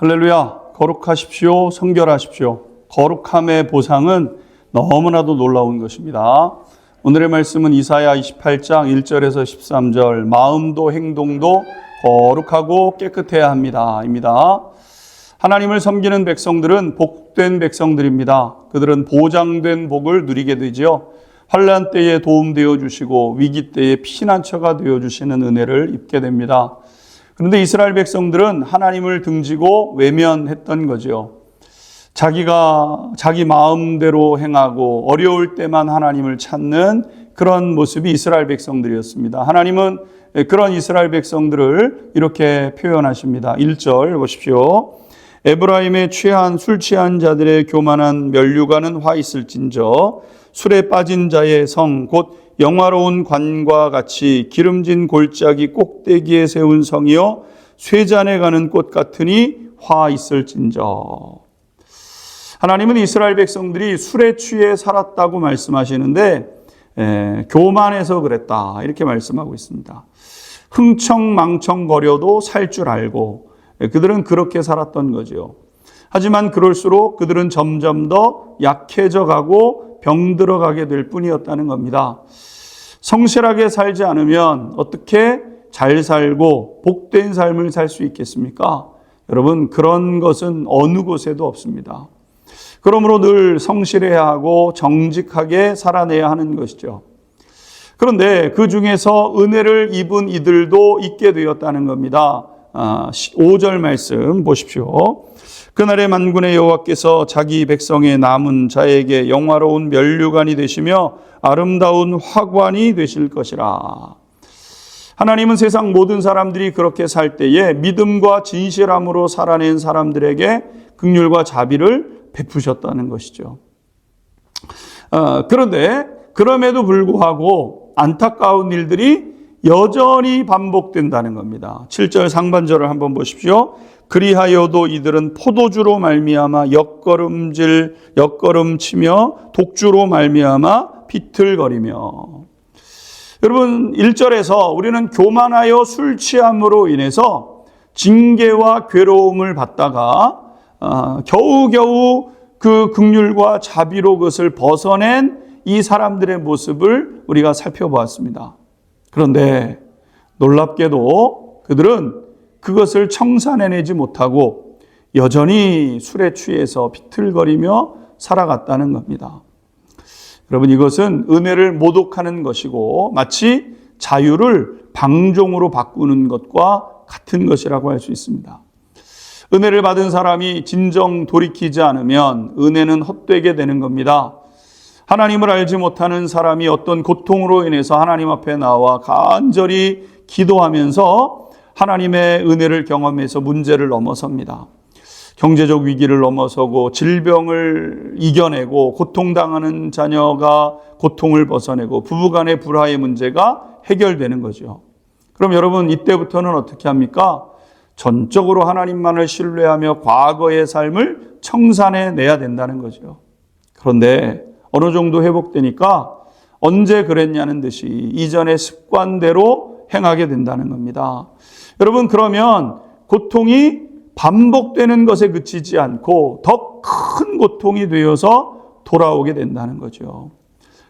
할렐루야. 거룩하십시오. 성결하십시오. 거룩함의 보상은 너무나도 놀라운 것입니다. 오늘의 말씀은 이사야 28장 1절에서 13절 마음도 행동도 거룩하고 깨끗해야 합니다. 입니다. 하나님을 섬기는 백성들은 복된 백성들입니다. 그들은 보장된 복을 누리게 되지요. 환난 때에 도움되어 주시고 위기 때에 피난처가 되어 주시는 은혜를 입게 됩니다. 그런데 이스라엘 백성들은 하나님을 등지고 외면했던 거죠. 자기 마음대로 행하고 어려울 때만 하나님을 찾는 그런 모습이 이스라엘 백성들이었습니다. 하나님은 그런 이스라엘 백성들을 이렇게 표현하십니다. 1절 보십시오. 에브라임의 술 취한 자들의 교만한 면류관은 화 있을진저 술에 빠진 자의 성 곧 영화로운 관과 같이 기름진 골짜기 꼭대기에 세운 성이요 쇠잔에 가는 꽃 같으니 화 있을진저. 하나님은 이스라엘 백성들이 술에 취해 살았다고 말씀하시는데 교만해서 그랬다 이렇게 말씀하고 있습니다. 흥청망청거려도 살 줄 알고 그들은 그렇게 살았던 거죠. 하지만 그럴수록 그들은 점점 더 약해져 가고 병들어가게 될 뿐이었다는 겁니다. 성실하게 살지 않으면 어떻게 잘 살고 복된 삶을 살 수 있겠습니까? 여러분, 그런 것은 어느 곳에도 없습니다. 그러므로 늘 성실해야 하고 정직하게 살아내야 하는 것이죠. 그런데 그 중에서 은혜를 입은 이들도 있게 되었다는 겁니다. 5절 말씀 보십시오. 그날의 만군의 여호와께서 자기 백성의 남은 자에게 영화로운 면류관이 되시며 아름다운 화관이 되실 것이라. 하나님은 세상 모든 사람들이 그렇게 살 때에 믿음과 진실함으로 살아낸 사람들에게 긍휼과 자비를 베푸셨다는 것이죠. 그런데 그럼에도 불구하고 안타까운 일들이 여전히 반복된다는 겁니다. 7절 상반절을 한번 보십시오. 그리하여도 이들은 포도주로 말미암아 역걸음치며 독주로 말미암아 비틀거리며. 여러분 1절에서 우리는 교만하여 술 취함으로 인해서 징계와 괴로움을 받다가 겨우겨우 그 긍휼과 자비로 그것을 벗어낸 이 사람들의 모습을 우리가 살펴보았습니다. 그런데 놀랍게도 그들은 그것을 청산해내지 못하고 여전히 술에 취해서 비틀거리며 살아갔다는 겁니다. 여러분, 이것은 은혜를 모독하는 것이고 마치 자유를 방종으로 바꾸는 것과 같은 것이라고 할 수 있습니다. 은혜를 받은 사람이 진정 돌이키지 않으면 은혜는 헛되게 되는 겁니다. 하나님을 알지 못하는 사람이 어떤 고통으로 인해서 하나님 앞에 나와 간절히 기도하면서 하나님의 은혜를 경험해서 문제를 넘어섭니다. 경제적 위기를 넘어서고 질병을 이겨내고 고통당하는 자녀가 고통을 벗어내고 부부간의 불화의 문제가 해결되는 거죠. 그럼 여러분 이때부터는 어떻게 합니까? 전적으로 하나님만을 신뢰하며 과거의 삶을 청산해내야 된다는 거죠. 그런데 어느 정도 회복되니까 언제 그랬냐는 듯이 이전의 습관대로 행하게 된다는 겁니다. 여러분, 그러면 고통이 반복되는 것에 그치지 않고 더 큰 고통이 되어서 돌아오게 된다는 거죠.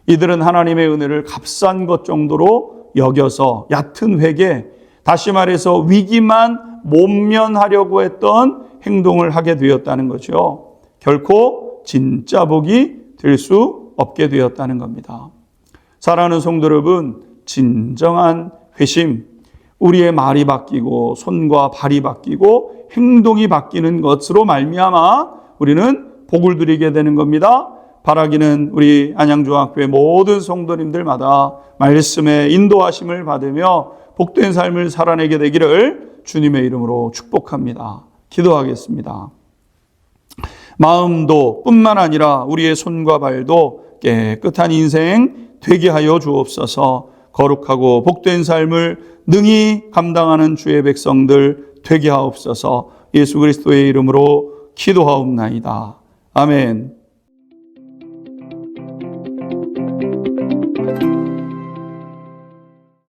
이들은 하나님의 은혜를 값싼 것 정도로 여겨서 얕은 회개, 다시 말해서 위기만 모면하려고 했던 행동을 하게 되었다는 거죠. 결코 진짜 복이 될 수 없게 되었다는 겁니다. 사랑하는 성도 여러분, 진정한 회심, 우리의 말이 바뀌고 손과 발이 바뀌고 행동이 바뀌는 것으로 말미암아 우리는 복을 누리게 되는 겁니다. 바라기는 우리 안양중학교의 모든 성도님들마다 말씀의 인도하심을 받으며 복된 삶을 살아내게 되기를 주님의 이름으로 축복합니다. 기도하겠습니다. 마음도 뿐만 아니라 우리의 손과 발도 깨끗한 인생 되게 하여 주옵소서. 거룩하고 복된 삶을 능히 감당하는 주의 백성들 되게 하옵소서. 예수 그리스도의 이름으로 기도하옵나이다. 아멘.